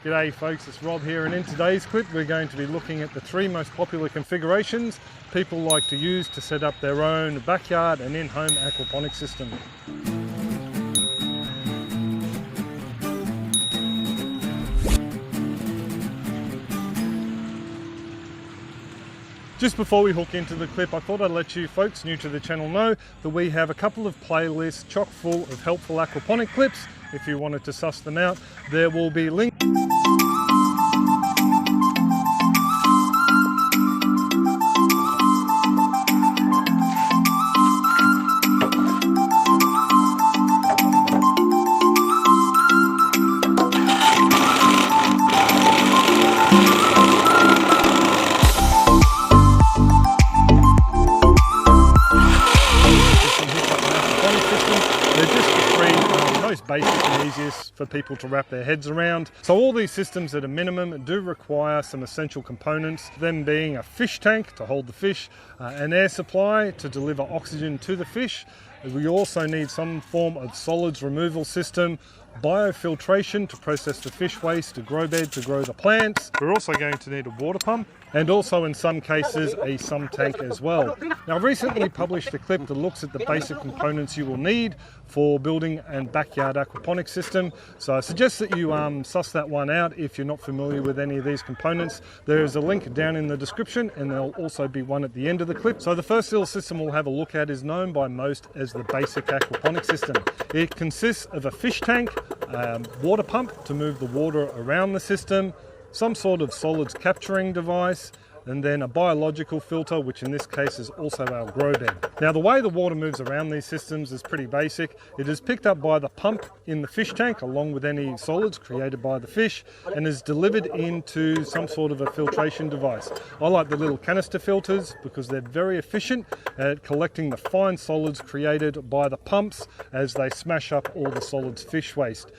G'day folks, it's Rob here, and in today's clip we're going to be looking at the 3 most popular configurations people like to use to set up their own backyard and in-home aquaponics system. Just before we hook into the clip, I thought I'd let you folks new to the channel know that we have a couple of playlists chock full of helpful aquaponic clips. If you wanted to suss them out, there will be links. Basic and easiest for people to wrap their heads around. So all these systems at a minimum do require some essential components, them being a fish tank to hold the fish, an air supply to deliver oxygen to the fish. We also need some form of solids removal system, biofiltration to process the fish waste, a grow bed to grow the plants. We're also going to need a water pump, and also in some cases a sump tank as well. Now I've recently published a clip that looks at the basic components you will need for building a backyard aquaponics system, so I suggest that you suss that one out if you're not familiar with any of these components. There is a link down in the description, and there'll also be one at the end of the clip. So the first little system we'll have a look at is known by most as the basic aquaponics system. It consists of a fish tank, water pump to move the water around the system, some sort of solids capturing device, and then a biological filter, which in this case is also our grow bed. Now the way the water moves around these systems is pretty basic. It is picked up by the pump in the fish tank along with any solids created by the fish, and is delivered into some sort of a filtration device. I like the little canister filters because they're very efficient at collecting the fine solids created by the pumps as they smash up all the solids fish waste.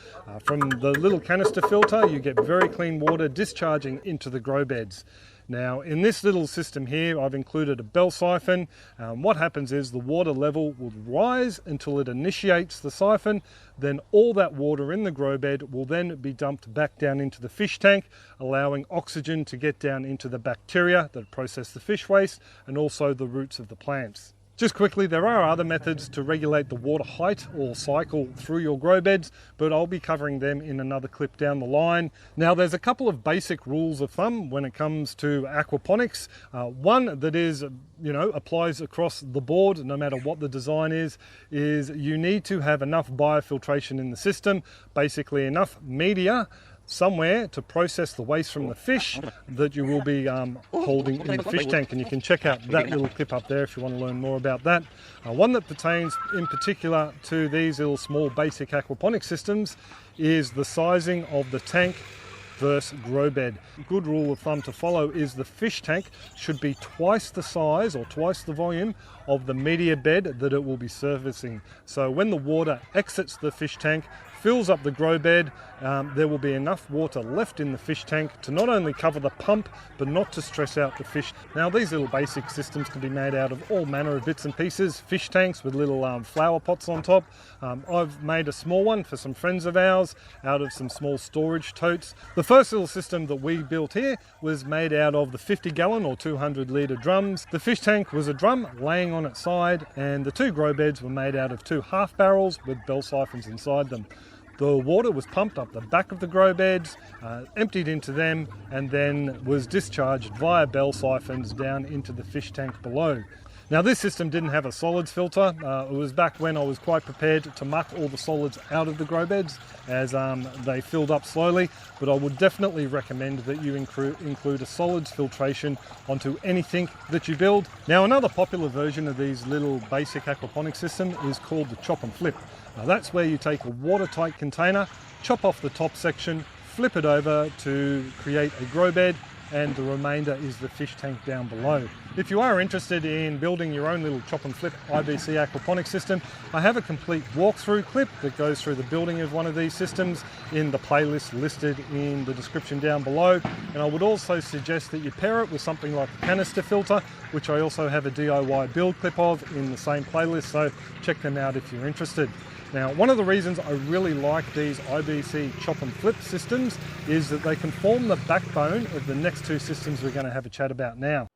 From the little canister filter you get very clean water discharging into the grow beds. Now in this little system here I've included a bell siphon. What happens is the water level will rise until it initiates the siphon, then all that water in the grow bed will then be dumped back down into the fish tank, allowing oxygen to get down into the bacteria that process the fish waste and also the roots of the plants. Just quickly, there are other methods to regulate the water height or cycle through your grow beds, but I'll be covering them in another clip down the line. Now there's a couple of basic rules of thumb when it comes to aquaponics. One that is, applies across the board no matter what the design is you need to have enough biofiltration in the system, basically enough media somewhere to process the waste from the fish that you will be holding in the fish tank, and you can check out that little clip up there if you want to learn more about that. One that pertains in particular to these little small basic aquaponic systems is the sizing of the tank versus grow bed. A good rule of thumb to follow is the fish tank should be twice the size or twice the volume of the media bed that it will be servicing. So when the water exits the fish tank, fills up the grow bed, there will be enough water left in the fish tank to not only cover the pump but not to stress out the fish. Now these little basic systems can be made out of all manner of bits and pieces. Fish tanks with little flower pots on top. I've made a small one for some friends of ours out of some small storage totes. The first little system that we built here was made out of the 50-gallon or 200-litre drums. The fish tank was a drum laying on its side, and the 2 grow beds were made out of 2 half barrels with bell siphons inside them. The water was pumped up the back of the grow beds, emptied into them, and then was discharged via bell siphons down into the fish tank below. Now this system didn't have a solids filter. It was back when I was quite prepared to muck all the solids out of the grow beds as they filled up slowly, but I would definitely recommend that you include a solids filtration onto anything that you build. Now another popular version of these little basic aquaponics system is called the chop and flip. Now that's where you take a watertight container, chop off the top section, flip it over to create a grow bed, and the remainder is the fish tank down below. If you are interested in building your own little chop and flip IBC aquaponics system, I have a complete walkthrough clip that goes through the building of one of these systems in the playlist listed in the description down below. And I would also suggest that you pair it with something like the canister filter, which I also have a DIY build clip of in the same playlist, so check them out if you're interested. Now, one of the reasons I really like these IBC chop and flip systems is that they can form the backbone of the next two systems we're going to have a chat about now.